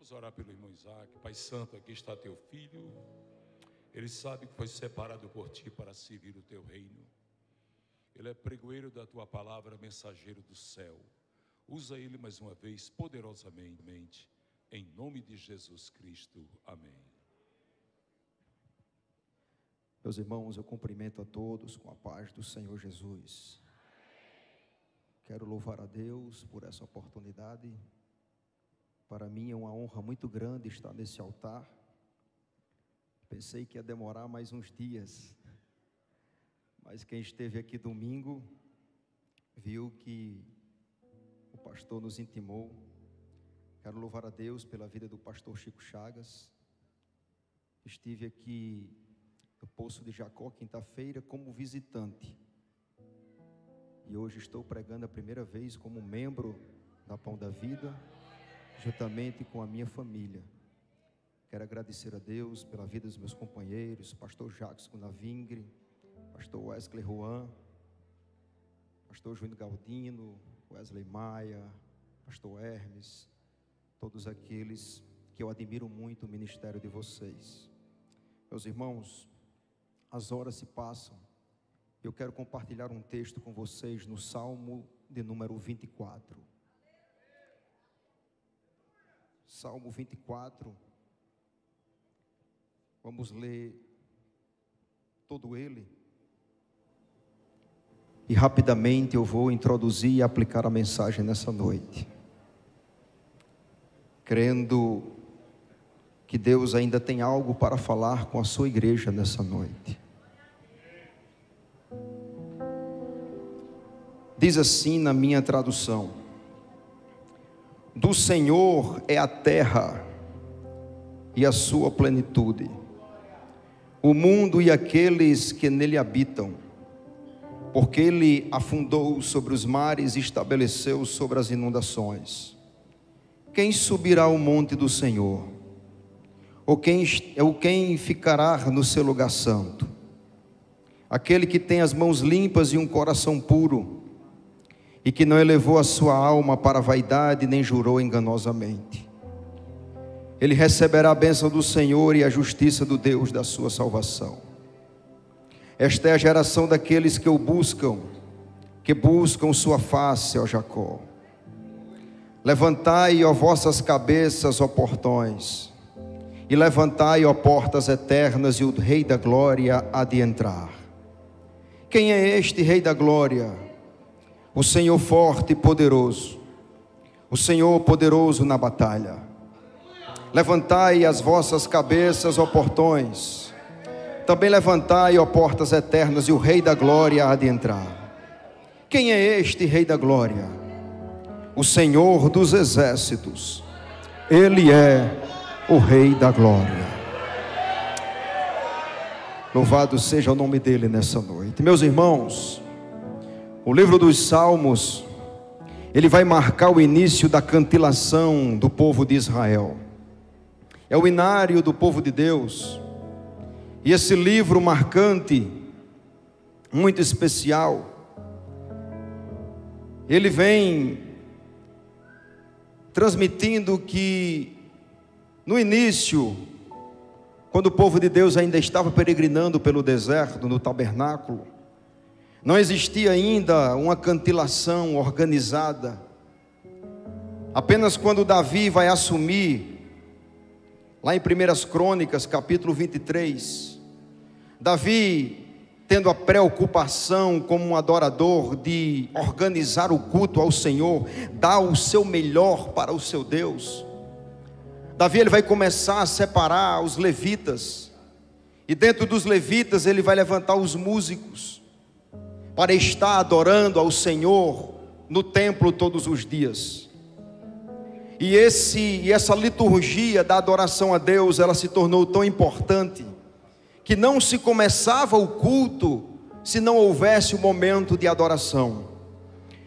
Vamos orar pelo irmão Isaac. Pai Santo, aqui está teu filho. Ele sabe que foi separado por ti para servir o teu reino. Ele é pregoeiro da tua palavra, mensageiro do céu. Usa ele mais uma vez poderosamente, em nome de Jesus Cristo. Amém. Meus irmãos, eu cumprimento a todos com a paz do Senhor Jesus. Quero louvar a Deus por essa oportunidade. Para mim é uma honra muito grande estar nesse altar. Pensei que ia demorar mais uns dias, mas quem esteve aqui domingo viu que o pastor nos intimou. Quero louvar a Deus pela vida do pastor Chico Chagas. Estive aqui no Poço de Jacó, quinta-feira, como visitante. E hoje estou pregando a primeira vez como membro da Pão da Vida, juntamente com a minha família. Quero agradecer a Deus pela vida dos meus companheiros, pastor Jacques Gunavingre, pastor Wesley Juan, pastor Júnior Galdino, Wesley Maia, pastor Hermes, todos aqueles que eu admiro muito o ministério de vocês. Meus irmãos, as horas se passam. Eu quero compartilhar um texto com vocês no Salmo de número 24. Salmo 24. Vamos ler todo ele. E rapidamente eu vou introduzir e aplicar a mensagem nessa noite. Crendo que Deus ainda tem algo para falar com a sua igreja nessa noite. Diz assim na minha tradução: do Senhor é a terra e a sua plenitude, o mundo e aqueles que nele habitam, porque ele afundou sobre os mares e estabeleceu sobre as inundações. Quem subirá ao monte do Senhor? Ou quem ficará no seu lugar santo? Aquele que tem as mãos limpas e um coração puro, e que não elevou a sua alma para a vaidade, nem jurou enganosamente. Ele receberá a bênção do Senhor e a justiça do Deus da sua salvação. Esta é a geração daqueles que o buscam, que buscam sua face, ó Jacó. Levantai, ó vossas cabeças, ó portões, e levantai, ó portas eternas, e o Rei da Glória há de entrar. Quem é este Rei da Glória? O Senhor forte e poderoso, o Senhor poderoso na batalha. Levantai as vossas cabeças, ó portões, também levantai, ó portas eternas, e o Rei da Glória há de entrar. Quem é este Rei da Glória? O Senhor dos exércitos, Ele é o Rei da Glória. Louvado seja o nome dEle nessa noite. Meus irmãos, o livro dos Salmos, ele vai marcar o início da cantilação do povo de Israel. É o inário do povo de Deus. E esse livro marcante, muito especial, ele vem transmitindo que no início, quando o povo de Deus ainda estava peregrinando pelo deserto, no tabernáculo, não existia ainda uma cantilação organizada. Apenas quando Davi vai assumir, lá em 1 Crônicas, capítulo 23, Davi, tendo a preocupação como um adorador de organizar o culto ao Senhor, dá o seu melhor para o seu Deus. Davi, ele vai começar a separar os levitas, e dentro dos levitas ele vai levantar os músicos, para estar adorando ao Senhor no templo todos os dias. E essa liturgia da adoração a Deus, ela se tornou tão importante, que não se começava o culto se não houvesse o momento de adoração.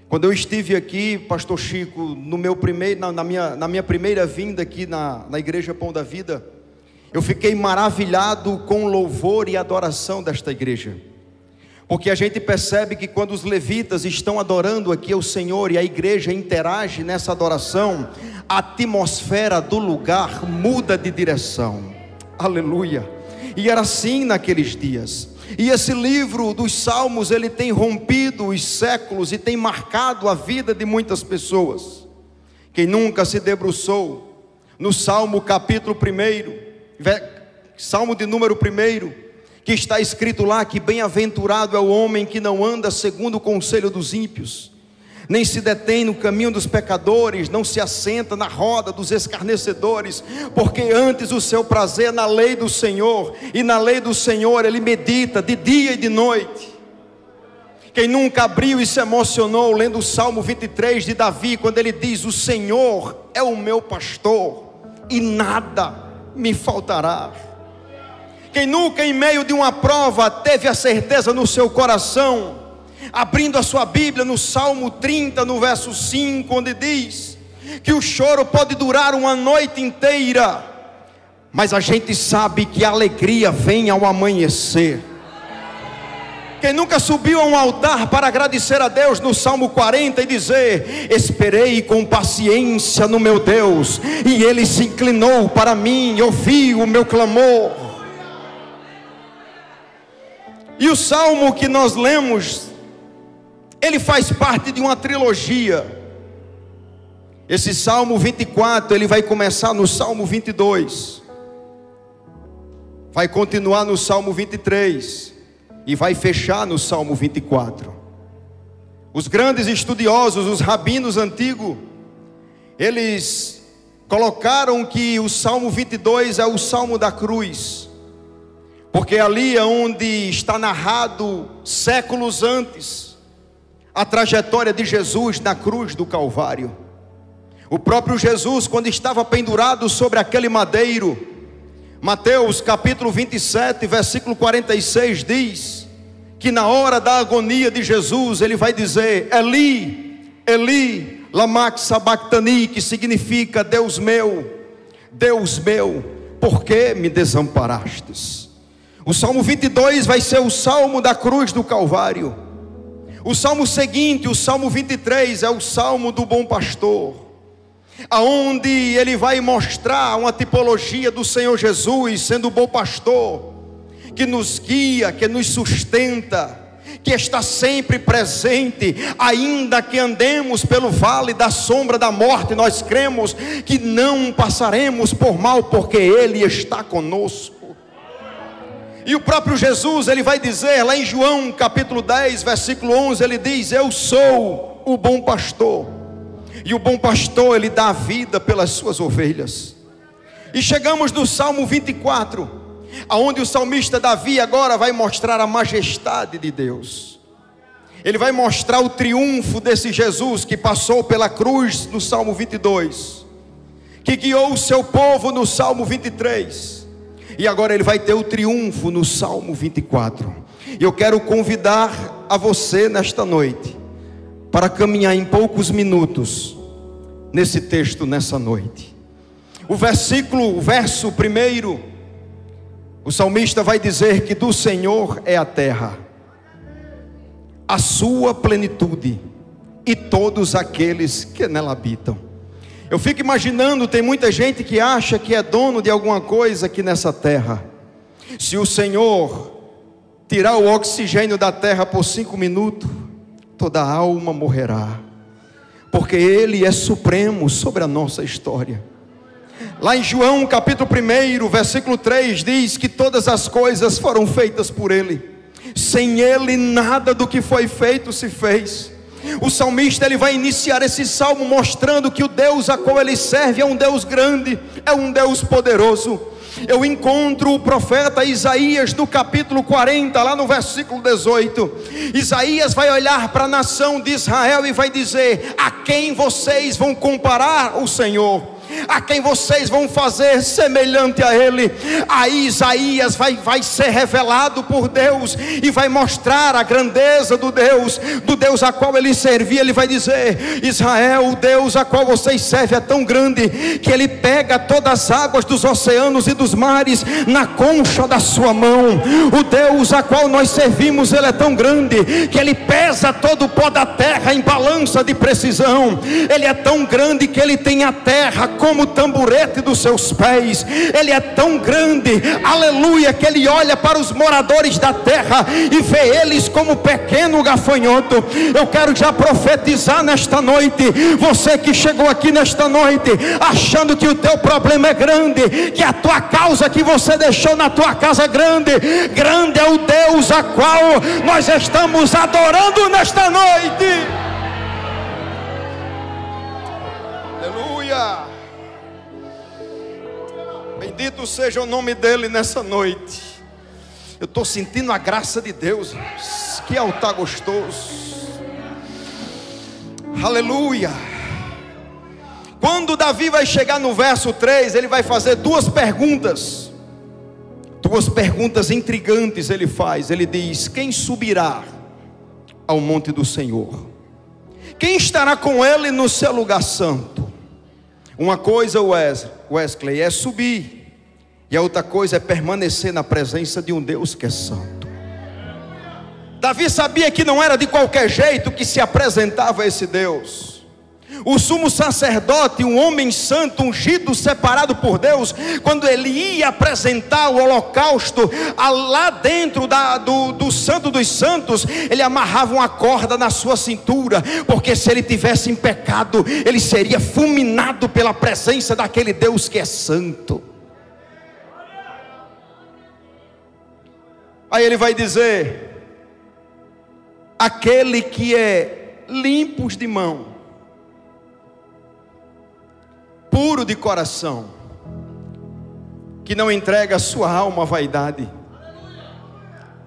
Quando eu estive aqui, pastor Chico, na minha primeira vinda aqui na igreja Pão da Vida, eu fiquei maravilhado com o louvor e adoração desta igreja. Porque a gente percebe que quando os levitas estão adorando aqui ao Senhor e a igreja interage nessa adoração, a atmosfera do lugar muda de direção. Aleluia. E era assim naqueles dias. E esse livro dos Salmos, ele tem rompido os séculos e tem marcado a vida de muitas pessoas. Quem nunca se debruçou no Salmo capítulo 1, Salmo de número 1, que está escrito lá que bem-aventurado é o homem que não anda segundo o conselho dos ímpios, nem se detém no caminho dos pecadores, não se assenta na roda dos escarnecedores, porque antes o seu prazer é na lei do Senhor, e na lei do Senhor ele medita de dia e de noite. Quem nunca abriu e se emocionou lendo o Salmo 23 de Davi, quando ele diz: o Senhor é o meu pastor e nada me faltará. Quem nunca em meio de uma prova teve a certeza no seu coração, abrindo a sua Bíblia no Salmo 30, no verso 5, onde diz que o choro pode durar uma noite inteira, mas a gente sabe que a alegria vem ao amanhecer. Quem nunca subiu a um altar para agradecer a Deus no Salmo 40 e dizer: esperei com paciência no meu Deus, e Ele se inclinou para mim e ouviu o meu clamor. E o Salmo que nós lemos, ele faz parte de uma trilogia. Esse Salmo 24, ele vai começar no Salmo 22, vai continuar no Salmo 23 e vai fechar no Salmo 24. Os grandes estudiosos, os rabinos antigos, eles colocaram que o Salmo 22 é o Salmo da cruz, porque ali é onde está narrado séculos antes a trajetória de Jesus na cruz do Calvário. O próprio Jesus, quando estava pendurado sobre aquele madeiro, Mateus capítulo 27, versículo 46 diz que na hora da agonia de Jesus, ele vai dizer: Eli, Eli, lama sabachthani, que significa: Deus meu, por que me desamparastes? O Salmo 22 vai ser o Salmo da cruz do Calvário. O Salmo seguinte, o Salmo 23, é o Salmo do bom pastor, aonde ele vai mostrar uma tipologia do Senhor Jesus sendo o bom pastor, que nos guia, que nos sustenta, que está sempre presente. Ainda que andemos pelo vale da sombra da morte, nós cremos que não passaremos por mal, porque Ele está conosco. E o próprio Jesus, ele vai dizer lá em João capítulo 10, versículo 11, ele diz: eu sou o bom pastor, e o bom pastor, ele dá a vida pelas suas ovelhas. E chegamos no Salmo 24, aonde o salmista Davi agora vai mostrar a majestade de Deus. Ele vai mostrar o triunfo desse Jesus que passou pela cruz no Salmo 22, que guiou o seu povo no Salmo 23, e agora ele vai ter o triunfo no Salmo 24. Eu quero convidar a você nesta noite para caminhar em poucos minutos nesse texto, nessa noite. O verso 1, o salmista vai dizer que do Senhor é a terra, a sua plenitude, e todos aqueles que nela habitam. Eu fico imaginando, tem muita gente que acha que é dono de alguma coisa aqui nessa terra. Se o Senhor tirar o oxigênio da terra por 5 minutos, toda alma morrerá, porque Ele é supremo sobre a nossa história. Lá em João capítulo 1, versículo 3, diz que todas as coisas foram feitas por Ele, sem Ele nada do que foi feito se fez. O salmista, ele vai iniciar esse salmo mostrando que o Deus a qual ele serve é um Deus grande, é um Deus poderoso. Eu encontro o profeta Isaías no capítulo 40, lá no versículo 18. Isaías vai olhar para a nação de Israel e vai dizer: a quem vocês vão comparar o Senhor? a quem vocês vão fazer semelhante a ele. Aí Isaías vai ser revelado por Deus e vai mostrar a grandeza do Deus a qual ele servia. Ele vai dizer: Israel, o Deus a qual vocês servem é tão grande que ele pega todas as águas dos oceanos e dos mares na concha da sua mão. O Deus a qual nós servimos, ele é tão grande que ele pesa todo o pó da terra em balança de precisão. Ele é tão grande que ele tem a terra como o tamborete dos seus pés. Ele é tão grande, aleluia, que ele olha para os moradores da terra e vê eles como pequeno gafanhoto. Eu quero já profetizar nesta noite, você que chegou aqui nesta noite achando que o teu problema é grande, que a tua causa que você deixou na tua casa é grande. Grande é o Deus a qual nós estamos adorando nesta noite. Aleluia. Bendito seja o nome dele nessa noite. Eu estou sentindo a graça de Deus. Que altar gostoso. Aleluia. Quando Davi vai chegar no verso 3, ele vai fazer duas perguntas intrigantes. Ele faz, ele diz: quem subirá ao monte do Senhor? Quem estará com ele no seu lugar santo? Uma coisa, Wesley, é subir, e a outra coisa é permanecer na presença de um Deus que é santo. Davi sabia que não era de qualquer jeito que se apresentava esse Deus. O sumo sacerdote, um homem santo, ungido, separado por Deus, quando ele ia apresentar o holocausto lá dentro do Santo dos Santos, ele amarrava uma corda na sua cintura, porque se ele tivesse em pecado, ele seria fulminado pela presença daquele Deus que é santo. Aí ele vai dizer: aquele que é limpos de mão, puro de coração, que não entrega a sua alma à vaidade,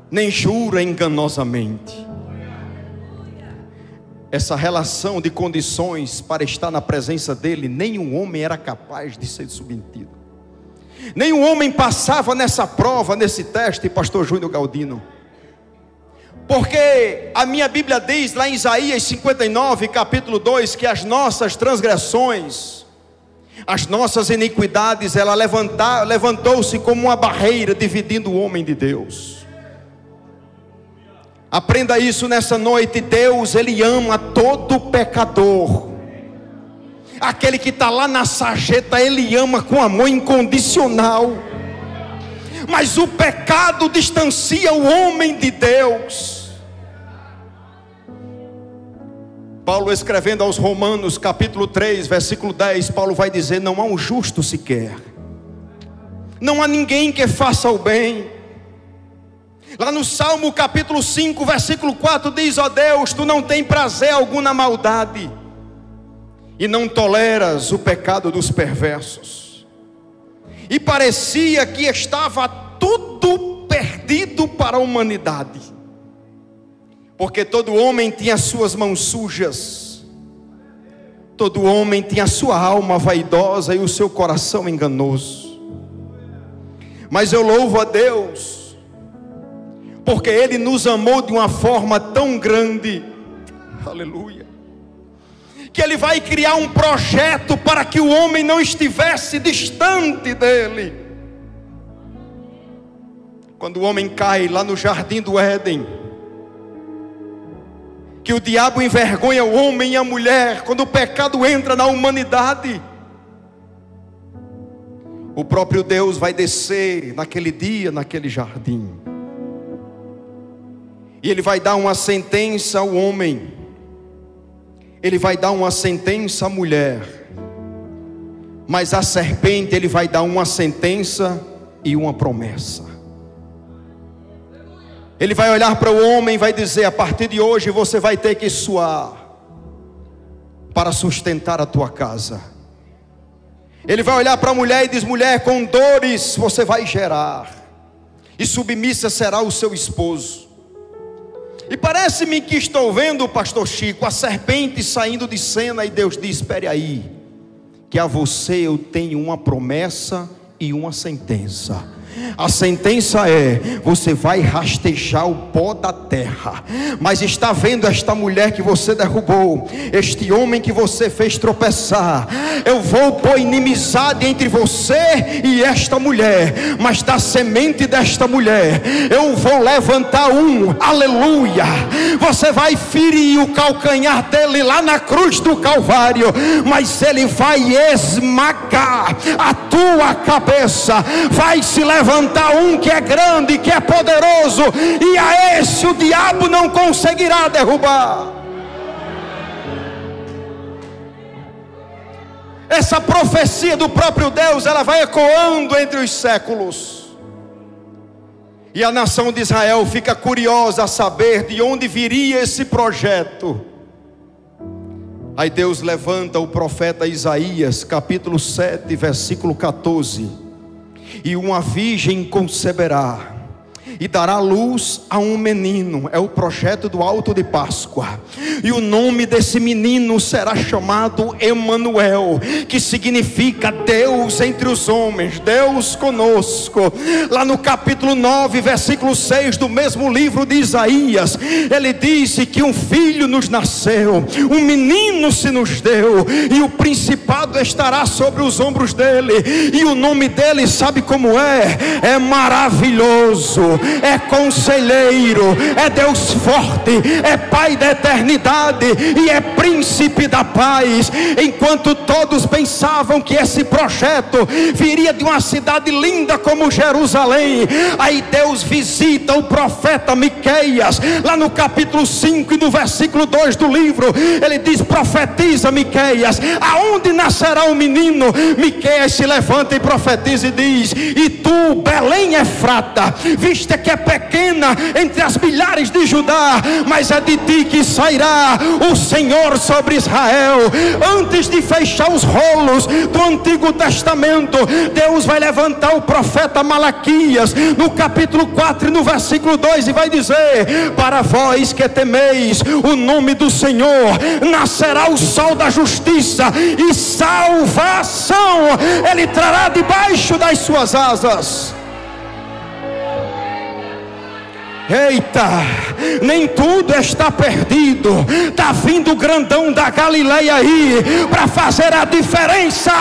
nem jura enganosamente. Essa relação de condições para estar na presença dele, nenhum homem era capaz de ser submetido. Nenhum homem passava nessa prova, nesse teste, pastor Júnior Galdino. Porque a minha Bíblia diz lá em Isaías 59, capítulo 2, que as nossas transgressões, as nossas iniquidades, ela levantou-se como uma barreira dividindo o homem de Deus. Aprenda isso nessa noite. Deus, ele ama todo pecador. Aquele que está lá na sarjeta, ele ama com amor incondicional. Mas o pecado distancia o homem de Deus. Paulo, escrevendo aos Romanos, capítulo 3, versículo 10, Paulo vai dizer: não há um justo sequer, não há ninguém que faça o bem. Lá no Salmo capítulo 5, versículo 4 diz: ó Deus, tu não tem prazer algum na maldade, e não toleras o pecado dos perversos. E parecia que estava tudo perdido para a humanidade, porque todo homem tinha suas mãos sujas, todo homem tinha a sua alma vaidosa e o seu coração enganoso. Mas eu louvo a Deus, porque Ele nos amou de uma forma tão grande, aleluia, que Ele vai criar um projeto para que o homem não estivesse distante dEle. Quando o homem cai lá no jardim do Éden, que o diabo envergonha o homem e a mulher, quando o pecado entra na humanidade, o próprio Deus vai descer naquele dia, naquele jardim, e Ele vai dar uma sentença ao homem, Ele vai dar uma sentença à mulher, mas a serpente Ele vai dar uma sentença e uma promessa. Ele vai olhar para o homem e vai dizer: a partir de hoje você vai ter que suar para sustentar a tua casa. Ele vai olhar para a mulher e diz: mulher, com dores você vai gerar, e submissa será o seu esposo. E parece-me que estou vendo, pastor Chico, a serpente saindo de cena, e Deus diz: espere aí, que a você eu tenho uma promessa e uma sentença. A sentença é: você vai rastejar o pó da terra. Mas está vendo esta mulher que você derrubou, este homem que você fez tropeçar? Eu vou pôr inimizade entre você e esta mulher, mas da semente desta mulher eu vou levantar um, aleluia. Você vai ferir o calcanhar dele lá na cruz do Calvário, mas ele vai esmagar a tua cabeça. Vai se levantar um que é grande, que é poderoso, e a esse o diabo não conseguirá derrubar. Essa profecia do próprio Deus, ela vai ecoando entre os séculos, e a nação de Israel fica curiosa a saber de onde viria esse projeto. Aí Deus levanta o profeta Isaías, capítulo 7, versículo 14: e uma virgem conceberá e dará luz a um menino. É o projeto do alto de Páscoa. E o nome desse menino será chamado Emanuel, que significa Deus entre os homens, Deus conosco. Lá no capítulo 9, versículo 6 do mesmo livro de Isaías, ele disse que um filho nos nasceu, um menino se nos deu, e o principado estará sobre os ombros dele. E o nome dele, sabe como é? É maravilhoso, é conselheiro, é Deus forte, é Pai da eternidade e é príncipe da paz. Enquanto todos pensavam que esse projeto viria de uma cidade linda como Jerusalém, aí Deus visita o profeta Miqueias, lá no capítulo 5 e no versículo 2 do livro. Ele diz: profetiza, Miqueias, aonde nascerá o menino? Miqueias se levanta e profetiza e diz: e tu, Belém Efrata, vista que é pequena entre as milhares de Judá, mas é de ti que sairá o Senhor sobre Israel. Antes de fechar os rolos do Antigo Testamento, Deus vai levantar o profeta Malaquias, no capítulo 4 e no versículo 2, e vai dizer: para vós que temeis o nome do Senhor, nascerá o sol da justiça, e salvação Ele trará debaixo das suas asas. Eita, nem tudo está perdido. Está vindo o grandão da Galileia aí para fazer a diferença.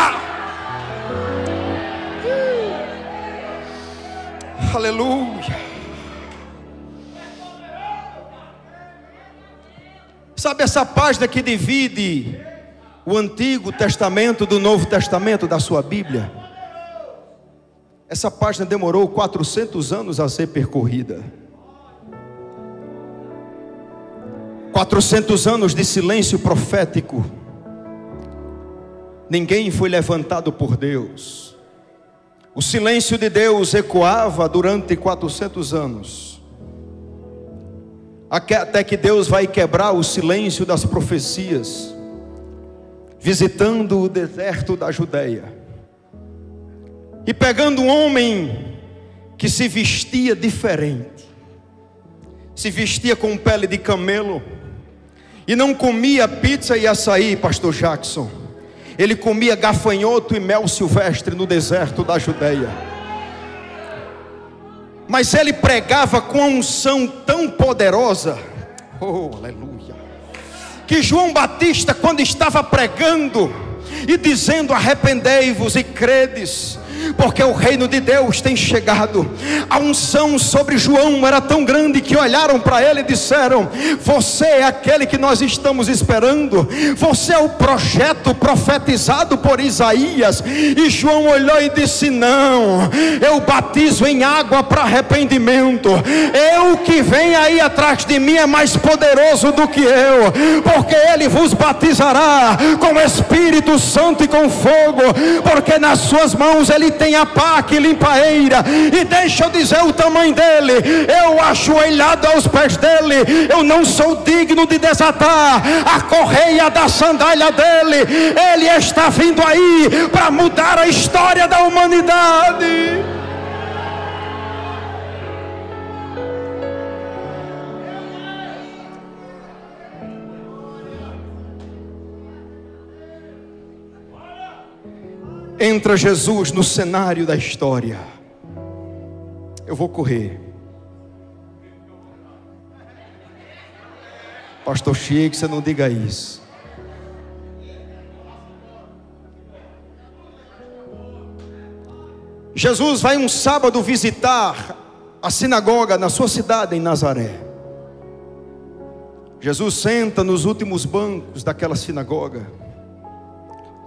Aleluia. Sabe essa página que divide o Antigo Testamento do Novo Testamento da sua Bíblia? Essa página demorou 400 anos a ser percorrida. 400 anos de silêncio profético. Ninguém foi levantado por Deus. O silêncio de Deus ecoava durante 400 anos, até que Deus vai quebrar o silêncio das profecias, visitando o deserto da Judeia e pegando um homem que se vestia diferente, se vestia com pele de camelo, e não comia pizza e açaí, pastor Jackson. Ele comia gafanhoto e mel silvestre no deserto da Judeia. Mas ele pregava com uma unção tão poderosa, oh aleluia, que João Batista, quando estava pregando e dizendo: arrependei-vos e credes, porque o reino de Deus tem chegado, a unção sobre João era tão grande que olharam para ele e disseram: você é aquele que nós estamos esperando, você é o projeto profetizado por Isaías. E João olhou e disse: não, eu batizo em água para arrependimento, eu que vem aí atrás de mim é mais poderoso do que eu, porque ele vos batizará com Espírito Santo e com fogo, porque nas suas mãos ele tem a pá que limpa a eira. E deixa eu dizer o tamanho dele: eu ajoelhado aos pés dele, eu não sou digno de desatar a correia da sandália dele. Ele está vindo aí para mudar a história da humanidade. entra Jesus no cenário da história. Eu vou correr. Pastor Chico, você não diga isso. Jesus vai um sábado visitar a sinagoga na sua cidade, em Nazaré. Jesus senta nos últimos bancos daquela sinagoga.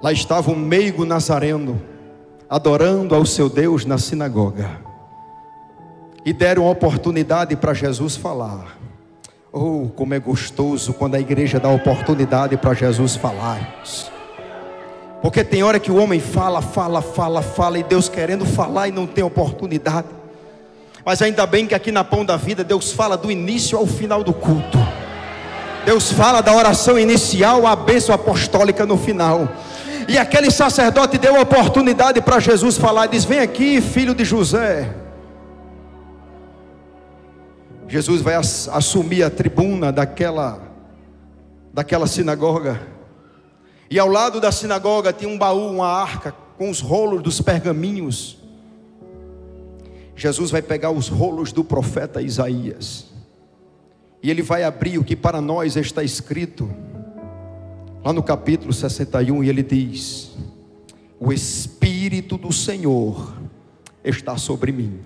Lá estava um meigo nazareno, adorando ao seu Deus na sinagoga. E deram oportunidade para Jesus falar. Oh, como é gostoso quando a igreja dá oportunidade para Jesus falar. Porque tem hora que o homem fala, e Deus querendo falar e não tem oportunidade. Mas ainda bem que aqui na Pão da Vida Deus fala do início ao final do culto. Deus fala da oração inicial à bênção apostólica no final. E aquele sacerdote deu a oportunidade para Jesus falar. Diz: vem aqui, filho de José. Jesus vai assumir a tribuna daquela sinagoga. E ao lado da sinagoga tinha um baú, uma arca, com os rolos dos pergaminhos. Jesus vai pegar os rolos do profeta Isaías. E ele vai abrir o que para nós está escrito lá no capítulo 61, e ele diz: o Espírito do Senhor está sobre mim,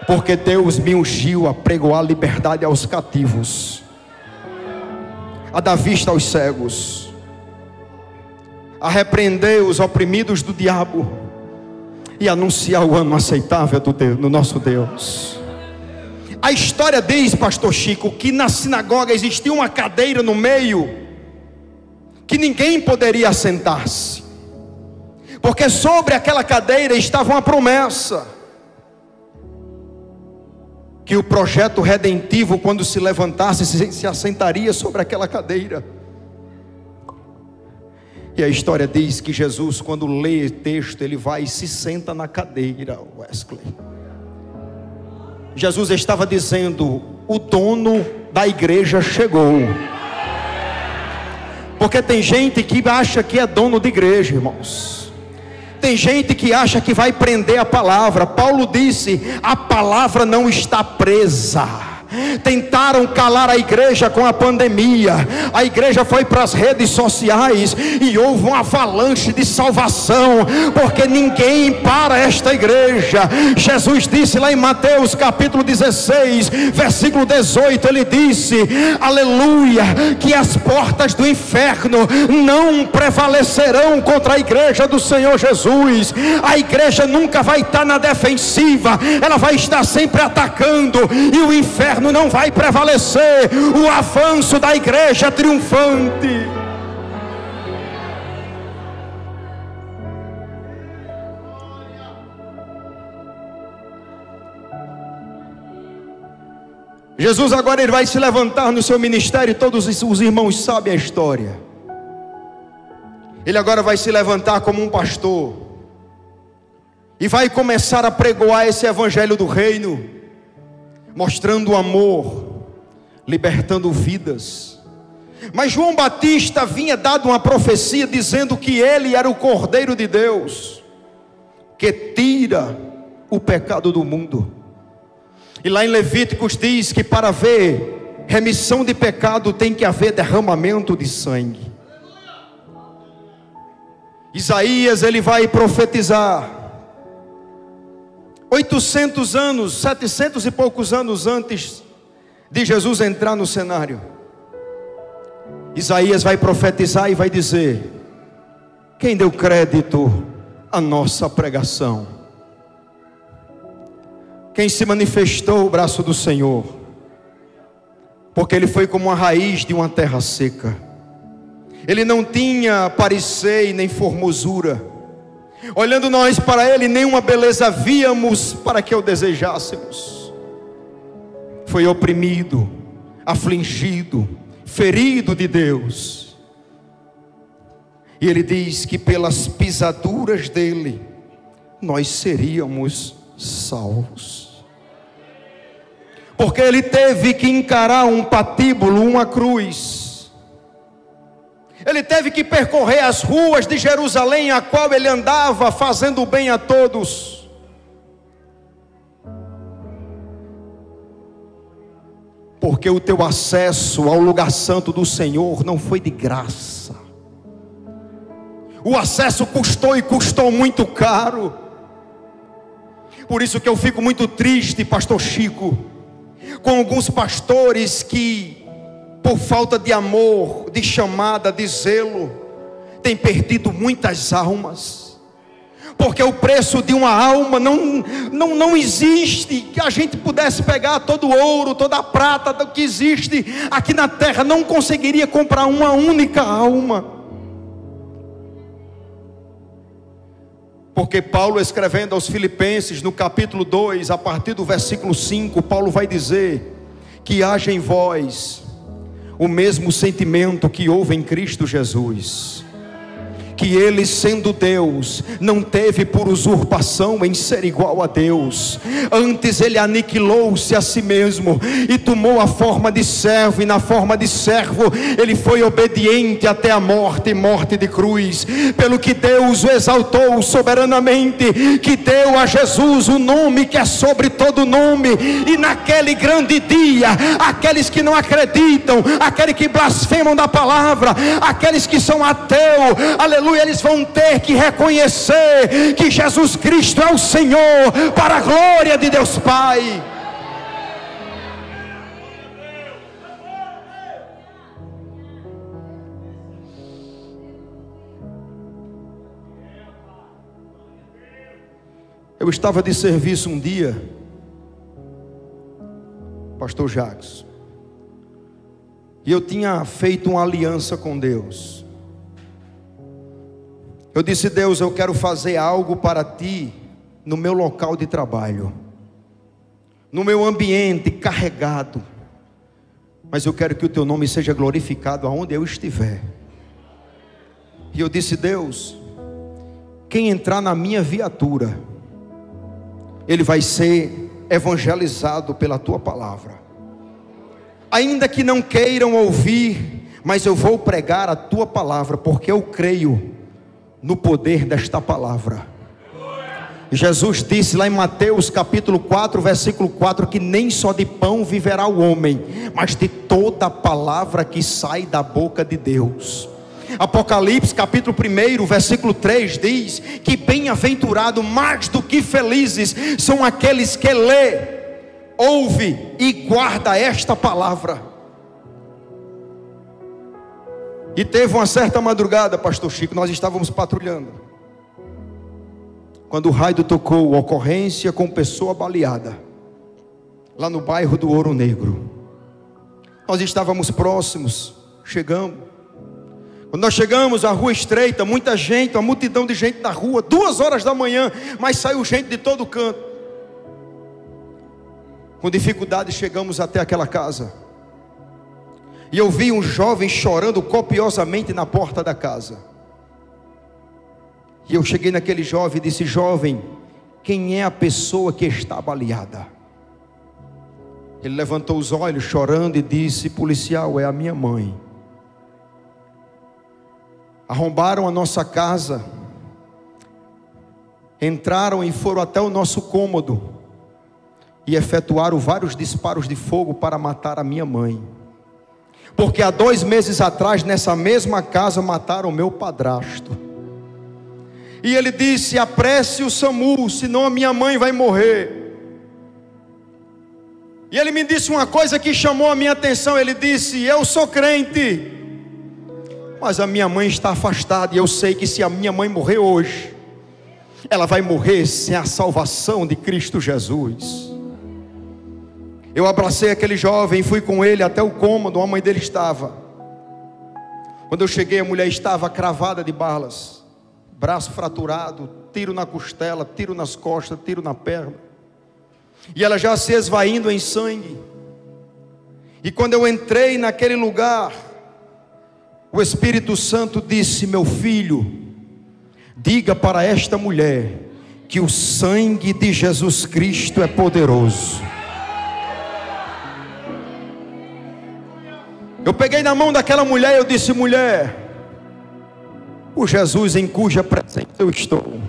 porque Deus me ungiu a pregoar liberdade aos cativos, a dar vista aos cegos, a repreender os oprimidos do diabo e anunciar o ano aceitável do nosso Deus. A história diz, pastor Chico, que na sinagoga existia uma cadeira no meio, que ninguém poderia assentar-se, porque sobre aquela cadeira estava uma promessa, que o projeto redentivo, quando se levantasse, se assentaria sobre aquela cadeira. E a história diz que Jesus, quando lê texto, ele vai e se senta na cadeira. Wesley, Jesus estava dizendo: o dono da igreja chegou. Porque tem gente que acha que é dono de igreja, irmãos. Tem gente que acha que vai prender a palavra. Paulo disse: a palavra não está presa. Tentaram calar a igreja com a pandemia. A igreja foi para as redes sociais e houve uma avalanche de salvação, porque ninguém para esta igreja. Jesus disse lá em Mateus capítulo 16 versículo 18, ele disse: aleluia, que as portas do inferno não prevalecerão contra a igreja do Senhor Jesus. A igreja nunca vai estar na defensiva, ela vai estar sempre atacando, e o inferno não vai prevalecer. O avanço da igreja triunfante. Jesus agora ele vai se levantar no seu ministério, todos os irmãos sabem a história. Ele agora vai se levantar como um pastor e vai começar a pregoar esse evangelho do reino, mostrando o amor, libertando vidas. Mas João Batista havia dado uma profecia dizendo que ele era o Cordeiro de Deus, que tira o pecado do mundo. E lá em Levíticos diz que para haver remissão de pecado tem que haver derramamento de sangue. Isaías ele vai profetizar 800 anos, 700 e poucos anos antes de Jesus entrar no cenário. Isaías vai profetizar e vai dizer: quem deu crédito à nossa pregação? Quem se manifestou o braço do Senhor? Porque ele foi como a raiz de uma terra seca. Ele não tinha parecer e nem formosura. Olhando nós para ele, nenhuma beleza víamos para que o desejássemos. Foi oprimido, afligido, ferido de Deus. E ele diz que pelas pisaduras dele nós seríamos salvos. Porque ele teve que encarar um patíbulo, uma cruz. Ele teve que percorrer as ruas de Jerusalém, a qual ele andava fazendo bem a todos. Porque o teu acesso ao lugar santo do Senhor não foi de graça. O acesso custou, e custou muito caro. Por isso que eu fico muito triste, pastor Chico, com alguns pastores que, por falta de amor, de chamada, de zelo, têm perdido muitas almas. Porque o preço de uma alma não existe. Que a gente pudesse pegar todo o ouro, toda a prata do que existe aqui na terra, não conseguiria comprar uma única alma. Porque Paulo, escrevendo aos Filipenses, no capítulo 2, a partir do versículo 5, Paulo vai dizer que haja em vós o mesmo sentimento que houve em Cristo Jesus, que ele, sendo Deus, não teve por usurpação em ser igual a Deus, antes ele aniquilou-se a si mesmo, e tomou a forma de servo, e na forma de servo, ele foi obediente até a morte, morte de cruz, pelo que Deus o exaltou soberanamente, que deu a Jesus o nome que é sobre todo nome, e naquele grande dia, aqueles que não acreditam, aqueles que blasfemam da palavra, aqueles que são ateus, aleluia, eles vão ter que reconhecer que Jesus Cristo é o Senhor, para a glória de Deus Pai. Eu estava de serviço um dia, pastor Jacques, e eu tinha feito uma aliança com Deus. Eu disse: Deus, eu quero fazer algo para ti no meu local de trabalho, no meu ambiente carregado, mas eu quero que o teu nome seja glorificado aonde eu estiver. E eu disse: Deus, quem entrar na minha viatura, ele vai ser evangelizado pela tua palavra, ainda que não queiram ouvir, mas eu vou pregar a tua palavra, porque eu creio no poder desta palavra. Jesus disse lá em Mateus capítulo 4, versículo 4, que nem só de pão viverá o homem, mas de toda a palavra que sai da boca de Deus. Apocalipse capítulo 1, versículo 3 diz que bem-aventurado, mais do que felizes, são aqueles que lê, ouve e guarda esta palavra. E teve uma certa madrugada, pastor Chico, nós estávamos patrulhando, quando o raio tocou, ocorrência com pessoa baleada, lá no bairro do Ouro Negro. Nós estávamos próximos, chegamos. Quando nós chegamos, a rua estreita, muita gente, uma multidão de gente na rua, 2 horas da manhã, mas saiu gente de todo canto. Com dificuldade chegamos até aquela casa, e eu vi um jovem chorando copiosamente na porta da casa. E eu cheguei naquele jovem e disse: jovem, quem é a pessoa que está baleada? Ele levantou os olhos chorando e disse: policial, é a minha mãe. Arrombaram a nossa casa, entraram e foram até o nosso cômodo e efetuaram vários disparos de fogo para matar a minha mãe. Porque há 2 meses atrás, nessa mesma casa, mataram o meu padrasto. E ele disse: apresse o SAMU, senão a minha mãe vai morrer. E ele me disse uma coisa que chamou a minha atenção. Ele disse: eu sou crente, mas a minha mãe está afastada, e eu sei que se a minha mãe morrer hoje, ela vai morrer sem a salvação de Cristo Jesus. Eu abracei aquele jovem, fui com ele até o cômodo onde a mãe dele estava. Quando eu cheguei, a mulher estava cravada de balas, braço fraturado, tiro na costela, tiro nas costas, tiro na perna, e ela já se esvaindo em sangue. E quando eu entrei naquele lugar, o Espírito Santo disse: meu filho, diga para esta mulher que o sangue de Jesus Cristo é poderoso. Eu peguei na mão daquela mulher e eu disse: mulher, o Jesus em cuja presença eu estou.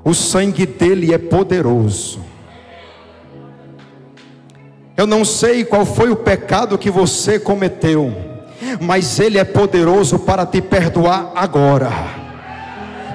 O sangue dele é poderoso. Eu não sei qual foi o pecado que você cometeu, mas ele é poderoso para te perdoar agora.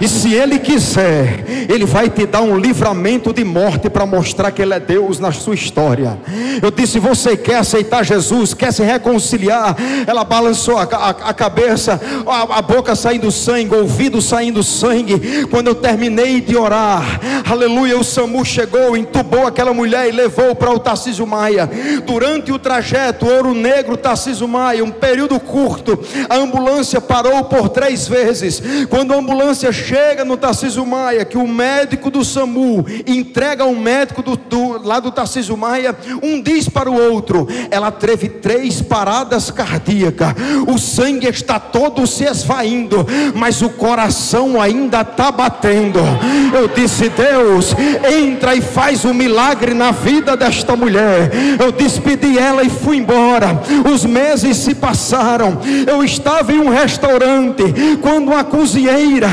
E se ele quiser, ele vai te dar um livramento de morte para mostrar que ele é Deus na sua história. Eu disse: você quer aceitar Jesus? Quer se reconciliar? Ela balançou a cabeça, a boca saindo sangue, o ouvido saindo sangue. Quando eu terminei de orar, aleluia, o SAMU chegou, entubou aquela mulher e levou para o Tarcísio Maia. Durante o trajeto, Ouro Negro, Tarcísio Maia, um período curto, a ambulância parou por 3 vezes. Quando a ambulância chega no Tarcísio Maia, que o médico do SAMU entrega ao médico lá do Tarcísio Maia, um diz para o outro: ela teve 3 paradas cardíacas, o sangue está todo se esvaindo, mas o coração ainda está batendo. Eu disse: Deus, entra e faz um milagre na vida desta mulher. Eu despedi ela e fui embora. Os meses se passaram. Eu estava em um restaurante, quando uma cozinheira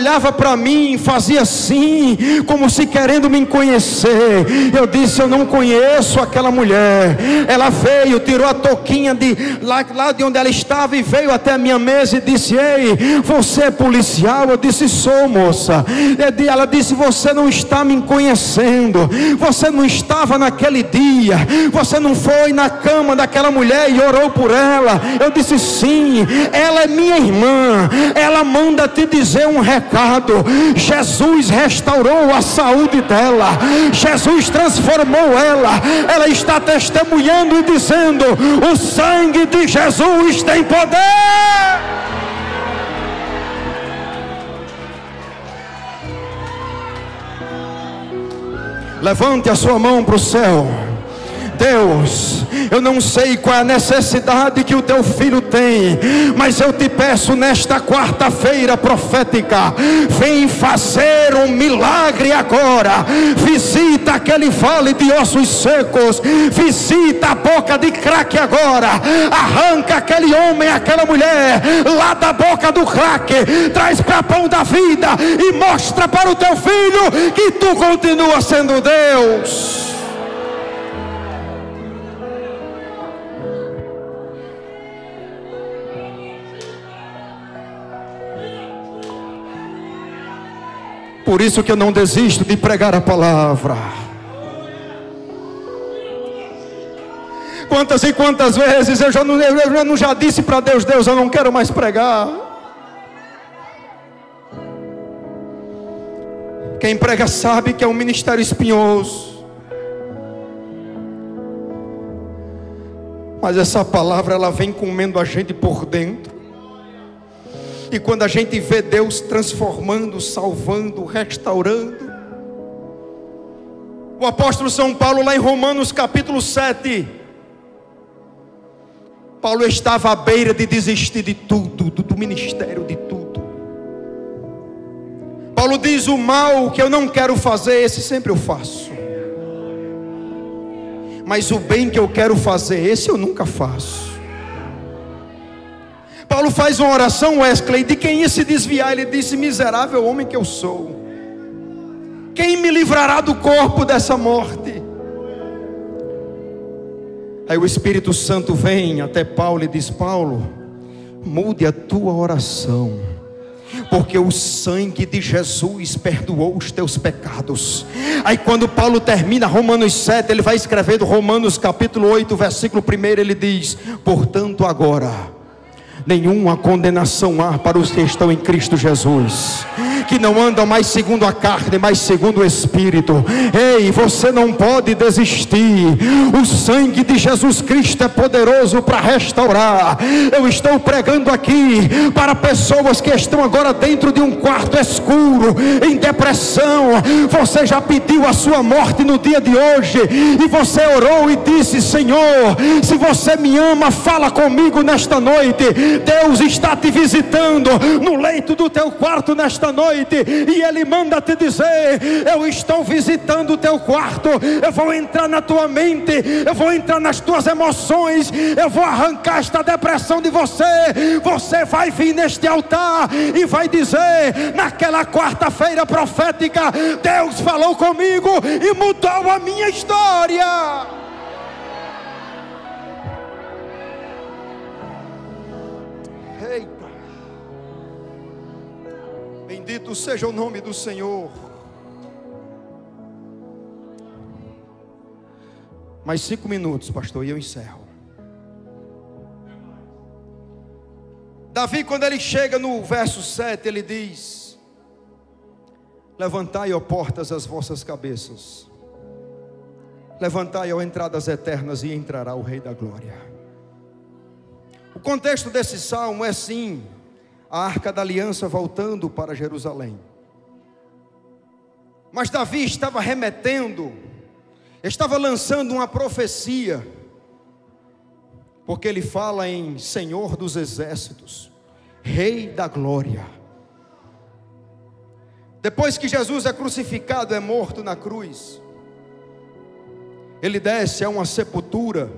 olhava para mim, fazia assim, como se querendo me conhecer. Eu disse: eu não conheço aquela mulher. Ela veio, tirou a touquinha de lá de onde ela estava e veio até a minha mesa e disse: ei, você é policial? Eu disse: sou, moça. Ela disse: você não está me conhecendo, você não estava naquele dia, você não foi na cama daquela mulher e orou por ela? Eu disse: sim, ela é minha irmã, ela manda te dizer um recado. Jesus restaurou a saúde dela, Jesus transformou ela, ela está testemunhando e dizendo: o sangue de Jesus tem poder. Levante a sua mão para o céu. Deus, eu não sei qual é a necessidade que o teu filho tem, mas eu te peço nesta quarta-feira profética, vem fazer um milagre agora. Visita aquele vale de ossos secos, visita a boca de crack agora, arranca aquele homem, aquela mulher lá da boca do crack, traz para o pão da vida e mostra para o teu filho que tu continua sendo Deus. Por isso que eu não desisto de pregar a palavra. Quantas e quantas vezes eu já disse para Deus: Deus, eu não quero mais pregar. Quem prega sabe que é um ministério espinhoso, mas essa palavra ela vem comendo a gente por dentro. E quando a gente vê Deus transformando, salvando, restaurando, o apóstolo São Paulo lá em Romanos capítulo 7, Paulo estava à beira de desistir de tudo, do ministério, de tudo. Paulo diz: o mal que eu não quero fazer, esse sempre eu faço, mas o bem que eu quero fazer, esse eu nunca faço. Paulo faz uma oração, Wesley, de quem ia se desviar. Ele disse: miserável homem que eu sou, quem me livrará do corpo dessa morte? Aí o Espírito Santo vem até Paulo e diz: Paulo, mude a tua oração, porque o sangue de Jesus perdoou os teus pecados. Aí quando Paulo termina Romanos 7, ele vai escrever do Romanos capítulo 8, versículo 1, ele diz: portanto agora nenhuma condenação há para os que estão em Cristo Jesus, que não andam mais segundo a carne, mas segundo o Espírito. Ei, você não pode desistir. O sangue de Jesus Cristo é poderoso para restaurar. Eu estou pregando aqui para pessoas que estão agora dentro de um quarto escuro, em depressão. Você já pediu a sua morte no dia de hoje, e você orou e disse: Senhor, se você me ama, fala comigo nesta noite. Deus está te visitando no leito do teu quarto nesta noite, e Ele manda te dizer: eu estou visitando o teu quarto, eu vou entrar na tua mente, eu vou entrar nas tuas emoções, eu vou arrancar esta depressão de você. Você vai vir neste altar e vai dizer: naquela quarta-feira profética, Deus falou comigo e mudou a minha história. Eita! Bendito seja o nome do Senhor. Mais 5 minutos, pastor, e eu encerro. Davi, quando ele chega no verso 7, ele diz: levantai, ó portas, as vossas cabeças, levantai, ó entradas eternas, e entrará o Rei da Glória. O contexto desse salmo é sim a Arca da Aliança voltando para Jerusalém. Mas Davi estava remetendo, estava lançando uma profecia, porque ele fala em Senhor dos Exércitos, Rei da Glória. Depois que Jesus é crucificado, é morto na cruz, ele desce a uma sepultura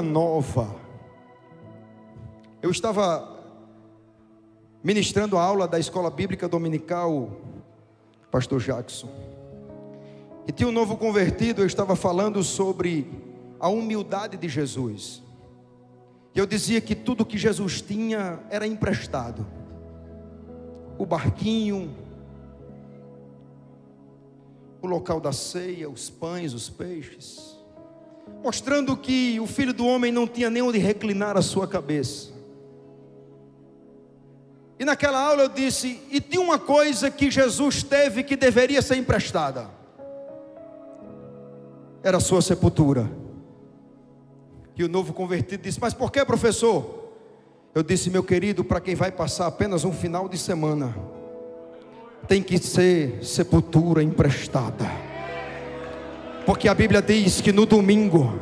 nova. Eu estava ministrando a aula da escola bíblica dominical, pastor Jackson, e tinha um novo convertido. Eu estava falando sobre a humildade de Jesus, e eu dizia que tudo que Jesus tinha era emprestado. O barquinho, o local da ceia, os pães, os peixes, mostrando que o Filho do Homem não tinha nem onde reclinar a sua cabeça. E naquela aula eu disse: e tinha uma coisa que Jesus teve que deveria ser emprestada, era a sua sepultura. E o novo convertido disse: mas por que, professor? Eu disse: meu querido, para quem vai passar apenas um final de semana, tem que ser sepultura emprestada. Porque a Bíblia diz que no domingo,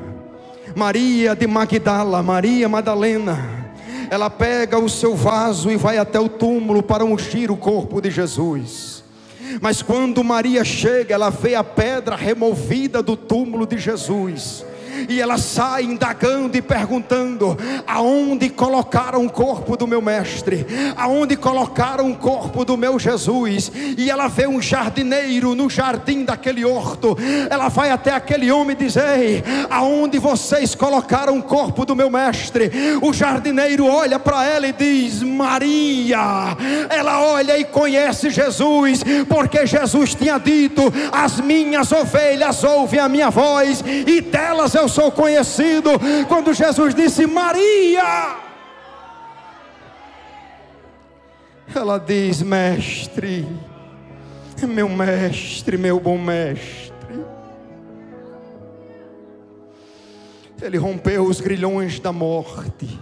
Maria de Magdala, Maria Madalena, ela pega o seu vaso e vai até o túmulo para ungir o corpo de Jesus. Mas quando Maria chega, ela vê a pedra removida do túmulo de Jesus, e ela sai indagando e perguntando: aonde colocaram o corpo do meu mestre? Aonde colocaram o corpo do meu Jesus? E ela vê um jardineiro no jardim daquele horto. Ela vai até aquele homem e diz: ei, aonde vocês colocaram o corpo do meu mestre? O jardineiro olha para ela e diz: Maria. Ela olha e conhece Jesus, porque Jesus tinha dito: as minhas ovelhas ouvem a minha voz, e delas eu sou conhecido. Quando Jesus disse Maria, ela diz: mestre, meu bom mestre. Ele rompeu os grilhões da morte,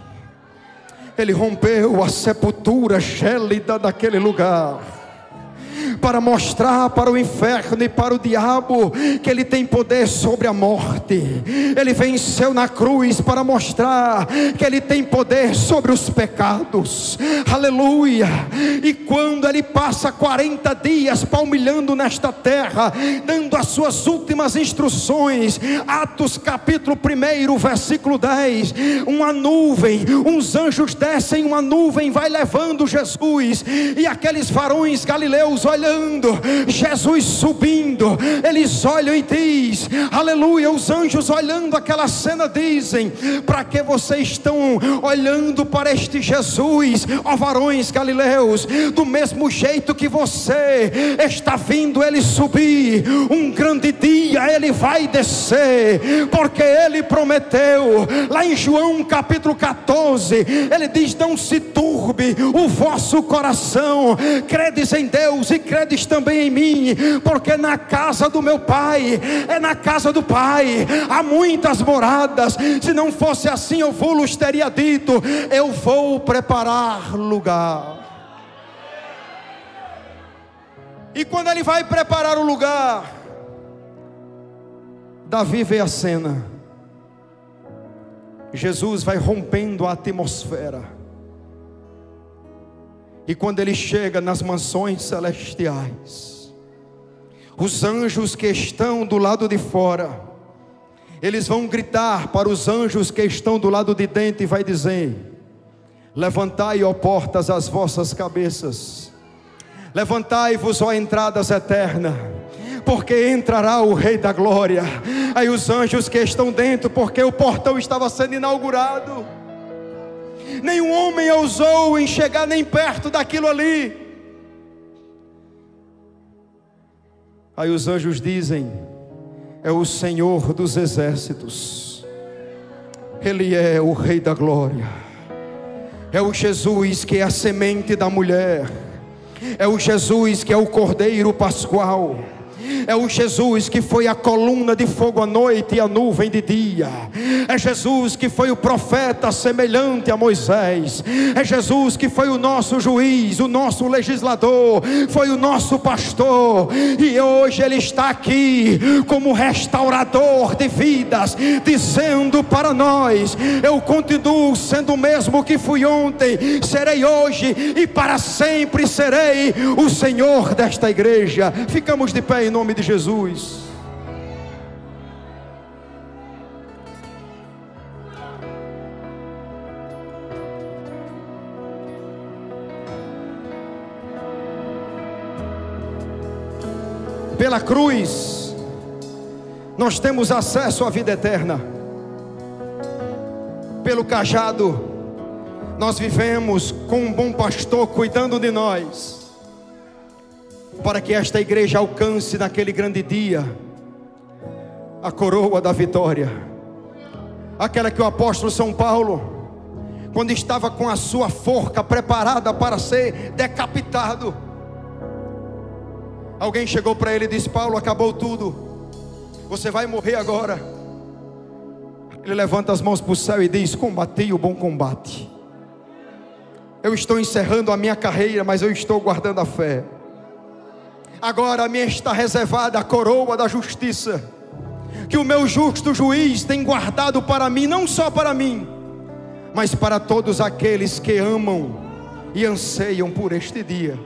ele rompeu a sepultura gélida daquele lugar, para mostrar para o inferno e para o diabo que ele tem poder sobre a morte. Ele venceu na cruz para mostrar que ele tem poder sobre os pecados. Aleluia! E quando ele passa 40 dias palmilhando nesta terra, dando as suas últimas instruções, Atos capítulo 1, versículo 10, uma nuvem, uns anjos descem, uma nuvem vai levando Jesus, e aqueles varões galileus olhando Jesus subindo, eles olham e diz, aleluia, os anjos olhando aquela cena dizem: para que vocês estão olhando para este Jesus, ó varões galileus? Do mesmo jeito que você está vendo ele subir, um grande dia ele vai descer, porque ele prometeu lá em João capítulo 14, ele diz: não se turbe o vosso coração, credes em Deus e credes também em mim, porque na casa do meu pai, é na casa do pai há muitas moradas. Se não fosse assim, eu vos teria dito: eu vou preparar lugar. E quando ele vai preparar o lugar, Davi vê a cena. Jesus vai rompendo a atmosfera. E quando ele chega nas mansões celestiais, os anjos que estão do lado de fora, eles vão gritar para os anjos que estão do lado de dentro e vai dizer: levantai, ó portas, as vossas cabeças, levantai-vos, ó entradas eternas, porque entrará o Rei da Glória. Aí os anjos que estão dentro, porque o portão estava sendo inaugurado, nenhum homem ousou em chegar nem perto daquilo ali. Aí os anjos dizem: é o Senhor dos exércitos, Ele é o Rei da Glória, é o Jesus que é a semente da mulher, é o Jesus que é o Cordeiro Pascual, é o Jesus que foi a coluna de fogo à noite e a nuvem de dia, é Jesus que foi o profeta semelhante a Moisés, é Jesus que foi o nosso juiz, o nosso legislador, foi o nosso pastor, e hoje Ele está aqui como restaurador de vidas, dizendo para nós: eu continuo sendo o mesmo que fui ontem, serei hoje e para sempre serei o Senhor desta igreja. Ficamos de pé em nome de Jesus. Pela cruz nós temos acesso à vida eterna. Pelo cajado nós vivemos com um bom pastor cuidando de nós, para que esta igreja alcance naquele grande dia a coroa da vitória, aquela que o apóstolo São Paulo, quando estava com a sua forca preparada para ser decapitado, alguém chegou para ele e disse: Paulo, acabou tudo, você vai morrer agora. Ele levanta as mãos para o céu e diz: combati o bom combate, eu estou encerrando a minha carreira, mas eu estou guardando a fé. Agora a minha está reservada a coroa da justiça, que o meu justo juiz tem guardado para mim, não só para mim, mas para todos aqueles que amam e anseiam por este dia.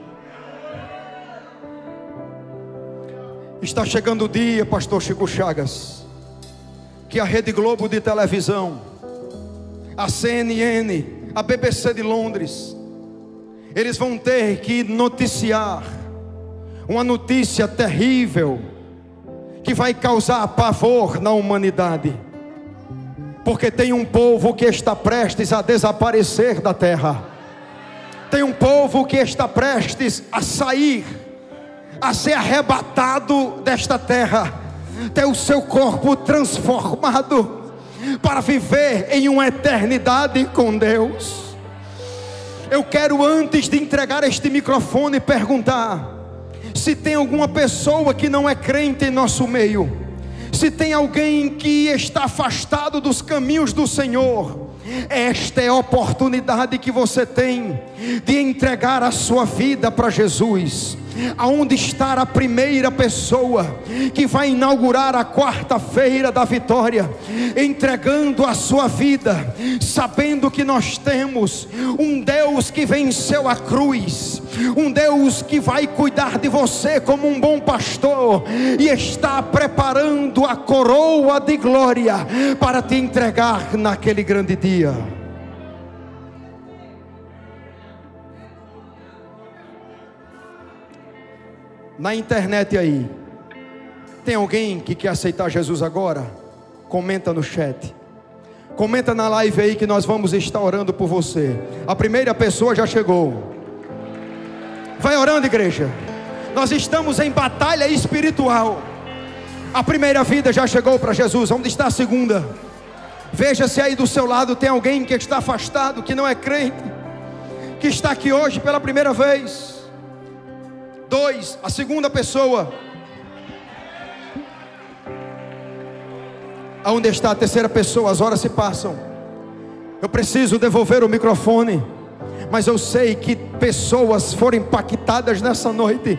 Está chegando o dia, pastor Chico Chagas, que a Rede Globo de televisão, a CNN, a BBC de Londres, eles vão ter que noticiar uma notícia terrível, que vai causar pavor na humanidade, porque tem um povo que está prestes a desaparecer da terra, tem um povo que está prestes a sair, a ser arrebatado desta terra, ter o seu corpo transformado para viver em uma eternidade com Deus. Eu quero, antes de entregar este microfone, perguntar se tem alguma pessoa que não é crente em nosso meio, se tem alguém que está afastado dos caminhos do Senhor. Esta é a oportunidade que você tem de entregar a sua vida para Jesus. Aonde está a primeira pessoa que vai inaugurar a quarta-feira da vitória, entregando a sua vida, sabendo que nós temos um Deus que venceu a cruz, um Deus que vai cuidar de você como um bom pastor, e está preparando a coroa de glória para te entregar naquele grande dia. Na internet aí, tem alguém que quer aceitar Jesus agora? Comenta no chat, comenta na live aí, que nós vamos estar orando por você. A primeira pessoa já chegou. Vai orando, igreja. Nós estamos em batalha espiritual. A primeira vida já chegou para Jesus. Onde está a segunda? Veja se aí do seu lado tem alguém que está afastado, que não é crente, que está aqui hoje pela primeira vez. 2, a segunda pessoa. Aonde está a terceira pessoa? As horas se passam. Eu preciso devolver o microfone, mas eu sei que pessoas foram impactadas nessa noite,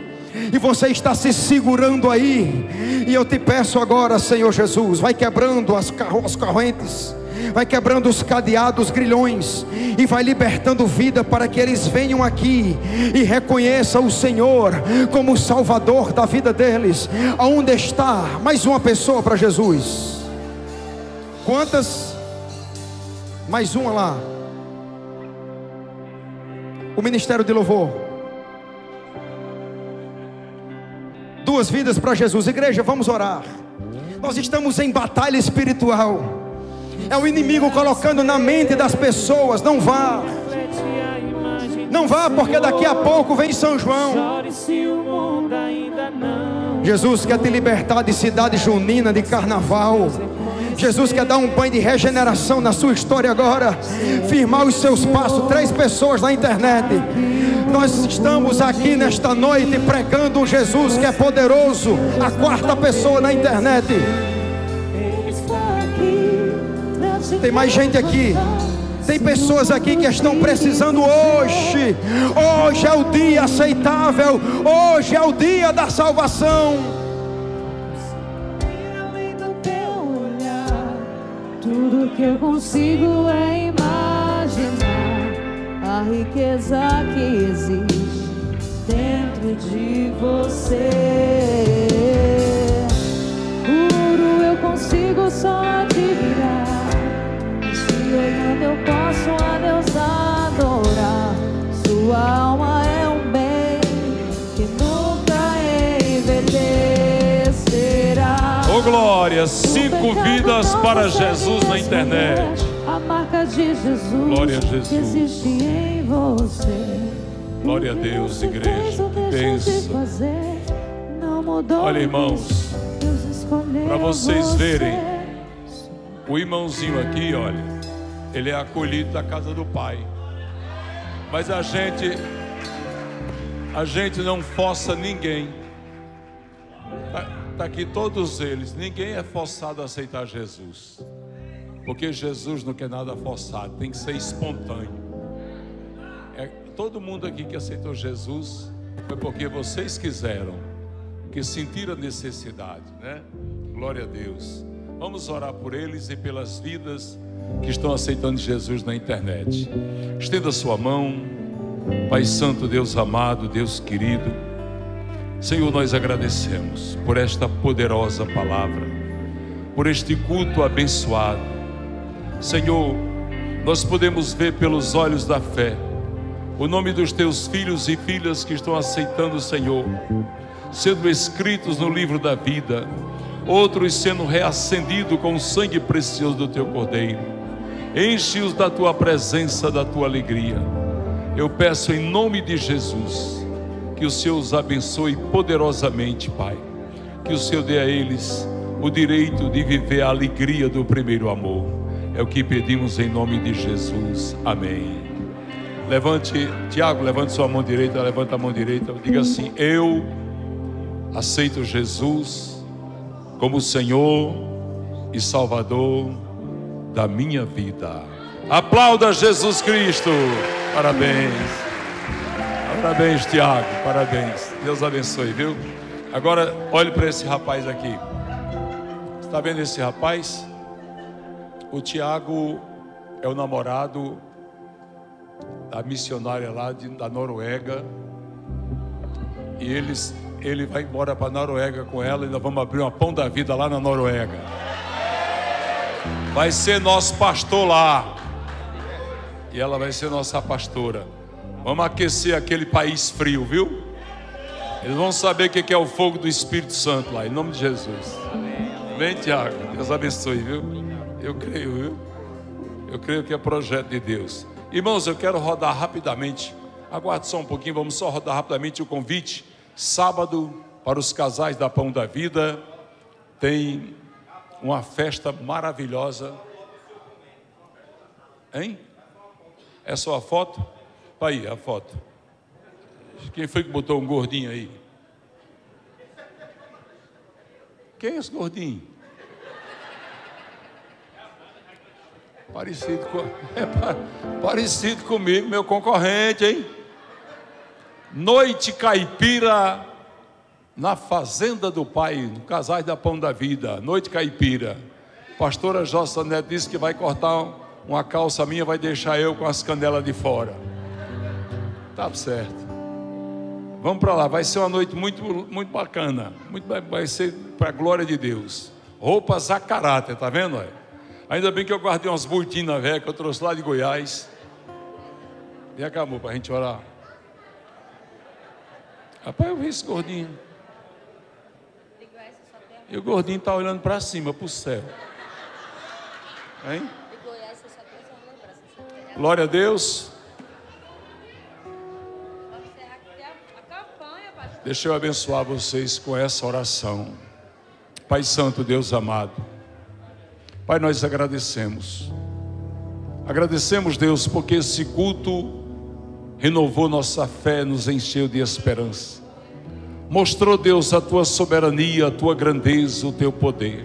e você está se segurando aí. E eu te peço agora, Senhor Jesus, vai quebrando as correntes, vai quebrando os cadeados, grilhões, e vai libertando vida para que eles venham aqui e reconheçam o Senhor como o Salvador da vida deles. Aonde está? Mais uma pessoa para Jesus. Quantas? Mais uma lá. O ministério de louvor. 2 vidas para Jesus. Igreja, vamos orar. Nós estamos em batalha espiritual. É o inimigo colocando na mente das pessoas: não vá, não vá, porque daqui a pouco vem São João. Jesus quer te libertar de cidade junina, de carnaval. Jesus quer dar um banho de regeneração na sua história agora, firmar os seus passos. 3 pessoas na internet. Nós estamos aqui nesta noite pregando um Jesus que é poderoso. A 4ª pessoa na internet. Tem mais gente aqui. Tem pessoas aqui que estão precisando hoje. Hoje é o dia aceitável. Hoje é o dia da salvação. Tudo que eu consigo é imaginar a riqueza que existe dentro de você. Puro eu consigo só admirar. Se olhando eu posso a Deus adorar. Sua alma é um bem que nunca envelhecerá. Oh glória, 5 vidas para Jesus na internet. A marca de Jesus, glória a Jesus, que existe em você. Glória a Deus, igreja, que bênção. Olha, irmãos, para vocês verem, o irmãozinho aqui, olha, ele é acolhido da casa do pai. Mas a gente não força ninguém. Está aqui todos eles. Ninguém é forçado a aceitar Jesus, porque Jesus não quer nada forçado, tem que ser espontâneo. Todo mundo aqui que aceitou Jesus foi porque vocês quiseram, que sentiram a necessidade, né? Glória a Deus. Vamos orar por eles e pelas vidas que estão aceitando Jesus na internet. Estenda sua mão. Pai Santo, Deus amado, Deus querido, Senhor, nós agradecemos por esta poderosa palavra, por este culto abençoado. Senhor, nós podemos ver pelos olhos da fé o nome dos teus filhos e filhas que estão aceitando o Senhor, sendo escritos no livro da vida, outros sendo reacendidos com o sangue precioso do teu Cordeiro. Enche-os da tua presença, da tua alegria. Eu peço em nome de Jesus que o Senhor os abençoe poderosamente, Pai. Que o Senhor dê a eles o direito de viver a alegria do primeiro amor. É o que pedimos em nome de Jesus. Amém. Levante, Tiago, levante sua mão direita, levanta a mão direita, diga assim: eu aceito Jesus como Senhor e Salvador da minha vida. Aplauda Jesus Cristo. Parabéns. Parabéns, Tiago, parabéns. Deus abençoe, viu? Agora, olhe para esse rapaz aqui. Está vendo esse rapaz? O Tiago é o namorado da missionária lá da Noruega. E ele vai embora para a Noruega com ela. E nós vamos abrir uma Pão da Vida lá na Noruega. Vai ser nosso pastor lá. E ela vai ser nossa pastora. Vamos aquecer aquele país frio, viu? Eles vão saber o que é o fogo do Espírito Santo lá, em nome de Jesus. Amém, Tiago? Deus abençoe, viu? Eu creio, viu? Eu creio que é projeto de Deus. Irmãos, eu quero rodar rapidamente. Aguarde só um pouquinho, vamos só rodar rapidamente o convite. Sábado, para os casais da Pão da Vida, tem uma festa maravilhosa. Hein? É só a foto? Aí, a foto. Quem foi que botou um gordinho aí? Quem é esse gordinho? Parecido comigo, meu concorrente, hein? Noite caipira na fazenda do pai, no Casais da Pão da Vida. Noite caipira. Pastora Jossa Neto disse que vai cortar uma calça minha, vai deixar eu com as canelas de fora. Tá certo. Vamos para lá, vai ser uma noite muito bacana. Vai ser para a glória de Deus. Roupas a caráter, tá vendo? Ainda bem que eu guardei umas botinas velhas que eu trouxe lá de Goiás. E acabou para a gente orar. Rapaz, eu vi esse gordinho. E o gordinho está olhando para cima, para o céu. Hein? Glória a Deus. Deixa eu abençoar vocês com essa oração. Pai Santo, Deus amado. Pai, nós agradecemos. Agradecemos, Deus, porque esse culto renovou nossa fé, nos encheu de esperança. Mostrou, Deus, a tua soberania, a tua grandeza, o teu poder.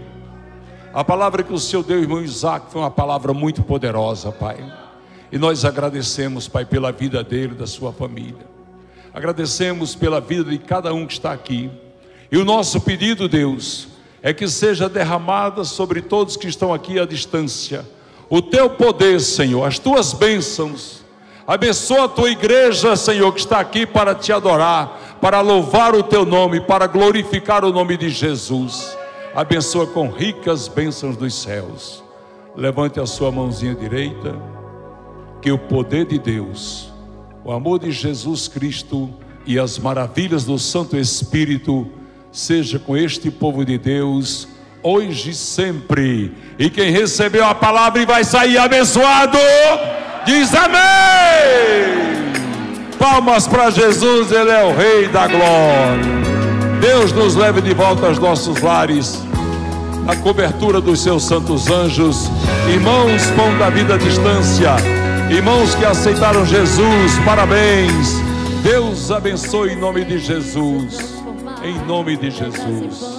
A palavra que o Senhor deu, irmão Isaac, foi uma palavra muito poderosa, Pai. E nós agradecemos, Pai, pela vida dele, da sua família. Agradecemos pela vida de cada um que está aqui. E o nosso pedido, Deus, é que seja derramada sobre todos que estão aqui à distância o teu poder, Senhor, as tuas bênçãos. Abençoa a tua igreja, Senhor, que está aqui para te adorar, para louvar o teu nome, para glorificar o nome de Jesus. Abençoa com ricas bênçãos dos céus. Levante a sua mãozinha direita, que o poder de Deus, o amor de Jesus Cristo e as maravilhas do Santo Espírito seja com este povo de Deus, hoje e sempre. E quem recebeu a palavra e vai sair abençoado, diz amém. Palmas para Jesus, Ele é o Rei da glória. Deus nos leve de volta aos nossos lares, na cobertura dos seus santos anjos. Irmãos, pão da vida à distância, irmãos que aceitaram Jesus, parabéns. Deus abençoe em nome de Jesus. Em nome de Jesus.